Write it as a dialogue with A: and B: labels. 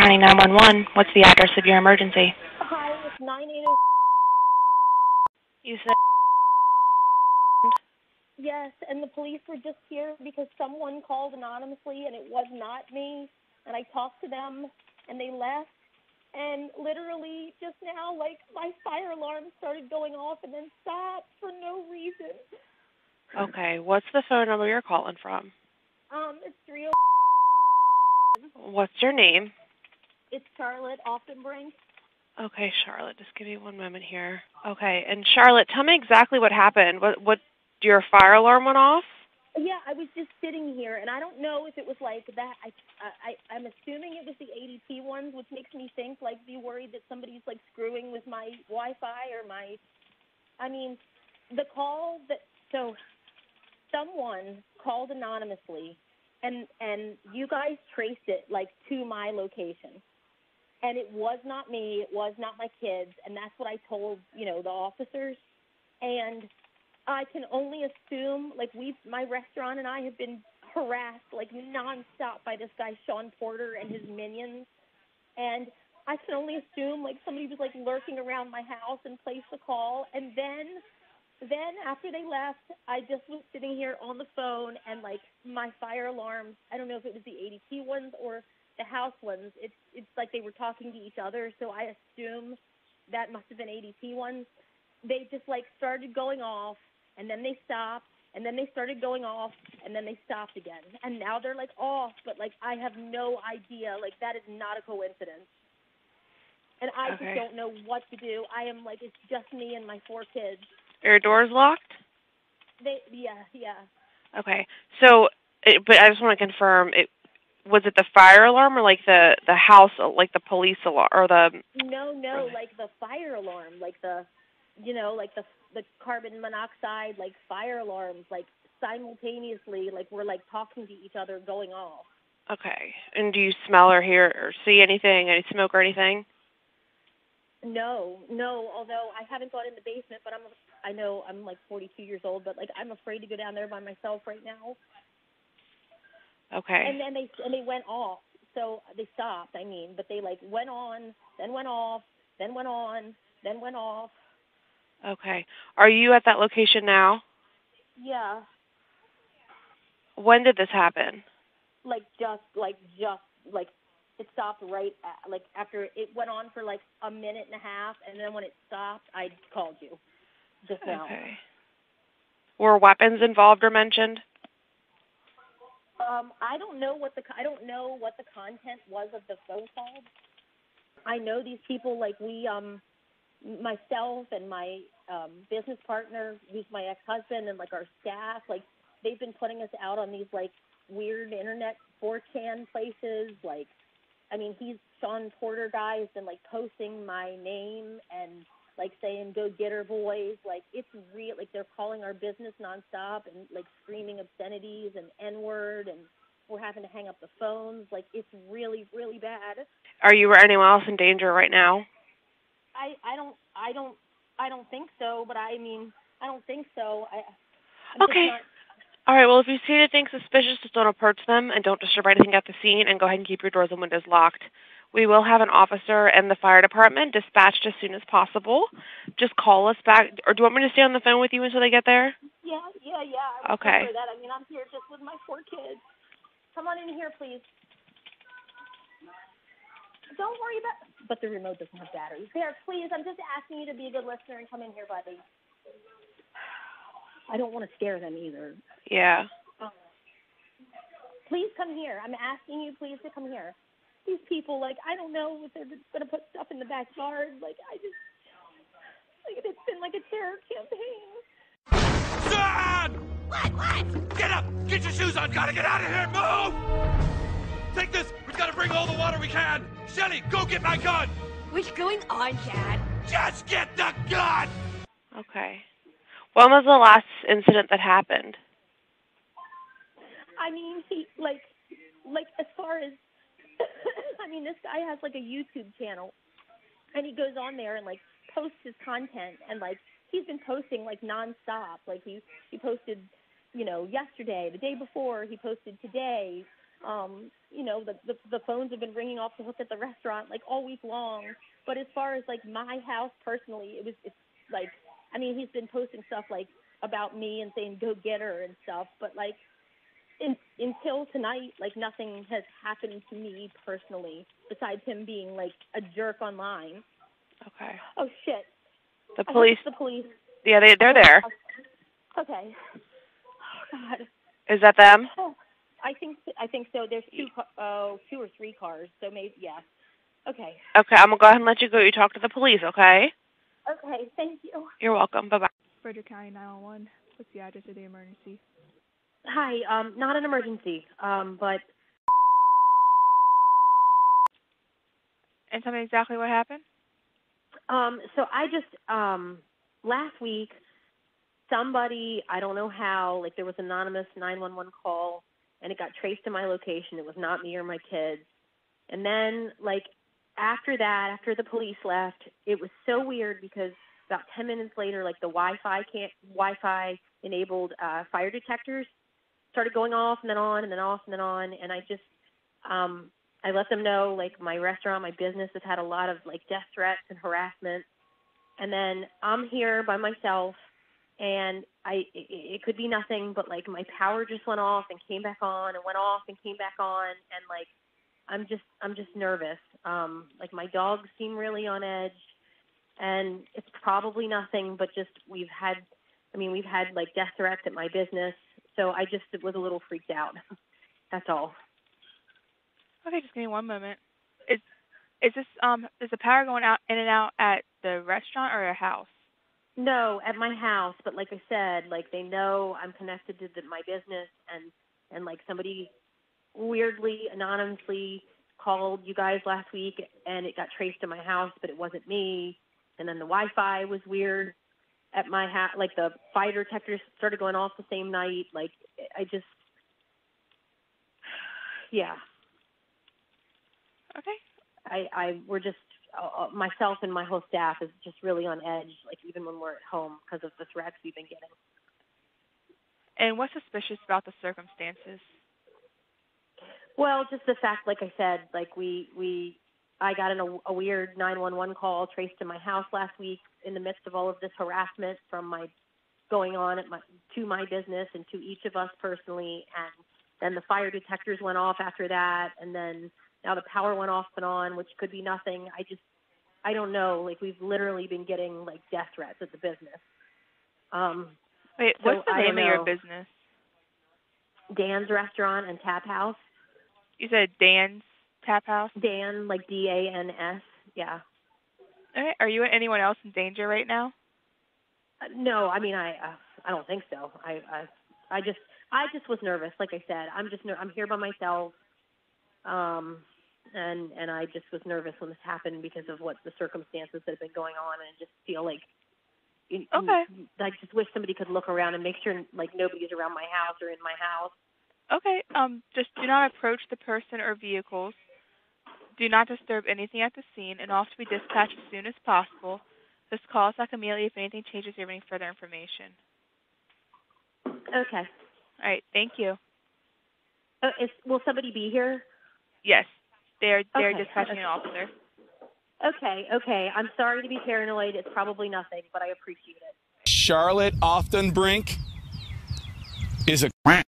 A: County 911. What's the address of your emergency?
B: Hi, it's 980.
A: You said...
B: Yes, and the police were just here because someone called anonymously and it was not me. And I talked to them and they left. And literally just now, like, my fire alarm started going off and then stopped for no reason.
A: Okay, what's the phone number you're calling from?
B: It's 30.
A: What's your name?
B: It's Charlotte Offenbrink.
A: Okay, Charlotte, just give me one moment here. Okay, and Charlotte, tell me exactly what happened. What your fire alarm went off?
B: Yeah, I was just sitting here, and I don't know if it was like that. I'm assuming it was the ADT ones, which makes me think, like, be worried that somebody's, like, screwing with my Wi-Fi or my, I mean, the call that, so someone called anonymously, and you guys traced it, like, to my location. And it was not me, it was not my kids, and that's what I told, the officers. And I can only assume, like, my restaurant and I have been harassed, like, nonstop by this guy, Shaun Porter, and his minions. And I can only assume, like, somebody was, like, lurking around my house and placed a call. And then after they left, I just was sitting here on the phone, and, like, my fire alarms, I don't know if it was the ADT ones or the house ones. It's like they were talking to each other, so I assume that must have been ADT ones. They just, like, started going off, and then they stopped, and then they started going off, and then they stopped again. And now they're, like, off, but, like, I have no idea. Like, that is not a coincidence. And I just don't know what to do. I am, like, it's just me and my 4 kids.
A: Are your doors locked?
B: Yeah.
A: Okay, so, but I just want to confirm, was it the fire alarm or, like, the house, like, the police alarm, or the...
B: No, like, the fire alarm, like, the, like, the carbon monoxide, like, fire alarms, like, simultaneously, like, we're, like, talking to each other going off.
A: Okay, and do you smell or hear or see anything, any smoke or anything?
B: No, although I haven't gone in the basement, but I know I'm, like, 42 years old, but, like, I'm afraid to go down there by myself right now.
A: Okay.
B: And then they went off. So they stopped, but they, like, went on, then went off, then went on, then went off.
A: Okay. Are you at that location now?
B: Yeah.
A: When did this happen?
B: Just it stopped right at, like, after it went on for, like, a minute and a half, and then when it stopped, I called you just now.
A: Okay. Were weapons involved or mentioned?
B: I don't know what the content was of the phone call. I know these people, like, we myself and my business partner, who's my ex-husband, and, like, our staff, like, they've been putting us out on these, like, weird internet 4chan places. Like, he's Shaun Porter guy has been, like, posting my name and, like, saying "go get her, boys." Like, it's real. Like, they're calling our business nonstop and, like, screaming obscenities and N-word, and we're having to hang up the phones. Like, it's really, really bad.
A: Are you or anyone else in danger right now?
B: I don't think so. But I don't think so. I'm
A: okay.
B: Just not.
A: All right. Well, if you see anything suspicious, just don't approach them and don't disturb anything at the scene, and go ahead and keep your doors and windows locked. We will have an officer and the fire department dispatched as soon as possible. Just call us back, or do you want me to stay on the phone with you until they get there?
B: Yeah. I would prefer that. I'm here just with my 4 kids. Come on in here, please. Don't worry about. But the remote doesn't have batteries. There, please. I'm just asking you to be a good listener and come in here, buddy. I don't want to scare them either.
A: Yeah.
B: Please come here. I'm asking you, please, to come here. These people, like, I don't know if they're going to put stuff in the backyard. Like, it's been like a terror campaign.
C: Son! What? Get up! Get your shoes on! Gotta get out of here! Move! Take this! We've got to bring all the water we can! Shelly, go get my gun!
D: What's going on, Dad?
C: Just get the gun!
A: Okay. When was the last incident that happened?
B: He, like, as far as, this guy has, like, a YouTube channel, and he goes on there and, like, posts his content, and, like, he's been posting, like, nonstop. Like, he posted, yesterday, the day before, he posted today, The phones have been ringing off the hook at the restaurant like all week long. But as far as like my house personally, it's like, I mean, he's been posting stuff like about me and saying go get her and stuff. But like until tonight, like nothing has happened to me personally besides him being like a jerk online.
A: Okay.
B: Oh shit.
A: The police.
B: The police.
A: Yeah, they're there.
B: Okay. Oh God.
A: Is that them?
B: Oh, I think so. There's two or three cars. So maybe yeah. Okay.
A: Okay, I'm gonna go ahead and let you go. You talk to the police, okay?
B: Okay. Thank you.
A: You're welcome. Bye bye.
E: Frederick County 911. What's the address of the emergency?
B: Hi. Not an emergency. But.
E: And tell me exactly what happened.
B: So I just last week, somebody, I don't know how, like there was an anonymous 911 call, and it got traced to my location. It was not me or my kids. And then, like, after that, after the police left, it was so weird because about 10 minutes later, like the Wi-Fi enabled fire detectors started going off and then on and then off and then on. And I just, I let them know, like, my restaurant, my business has had a lot of, like, death threats and harassment. And then I'm here by myself, and it could be nothing, but, like, my power just went off and came back on and went off and came back on. And, like, I'm just nervous. Like, my dogs seem really on edge, and it's probably nothing, but just we've had, like, death threats at my business. So I just was a little freaked out. That's all.
E: Okay, just give me one moment. Is the power going out in and out at the restaurant or your house?
B: No, at my house. But like I said, like they know I'm connected to my business, and like somebody weirdly anonymously called you guys last week, and it got traced to my house, but it wasn't me. And then the Wi-Fi was weird at my house. Like the fire detectors started going off the same night. Like yeah.
E: Okay.
B: We're just, myself and my whole staff is just really on edge, like even when we're at home because of the threats we've been getting.
E: And what's suspicious about the circumstances?
B: Well, just the fact, like I said, like I got a weird 911 call traced to my house last week in the midst of all of this harassment from my going on to my business and to each of us personally. And then the fire detectors went off after that. And then now the power went off and on, which could be nothing. I don't know. Like we've literally been getting like death threats at the business.
E: Wait, what's the name of your business?
B: Dan's Restaurant and Tap House.
E: You said Dan's Tap House?
B: Dan, like DANS, yeah.
E: All right. Are you and anyone else in danger right now?
B: No, I mean I don't think so. I just was nervous. Like I said, I'm here by myself, and I just was nervous when this happened because of what the circumstances that have been going on, and I just feel like I just wish somebody could look around and make sure like nobody's around my house or in my house.
E: Okay. Just do not approach the person or vehicles. Do not disturb anything at the scene, and all to be dispatched as soon as possible. Just call us back immediately if anything changes or you have any further information.
B: Okay.
E: All right. Thank you.
B: Will somebody be here?
E: Yes. They're dispatching an officer.
B: Okay. I'm sorry to be paranoid. It's probably nothing, but I appreciate it.
C: Charlotte Oftenbrink is a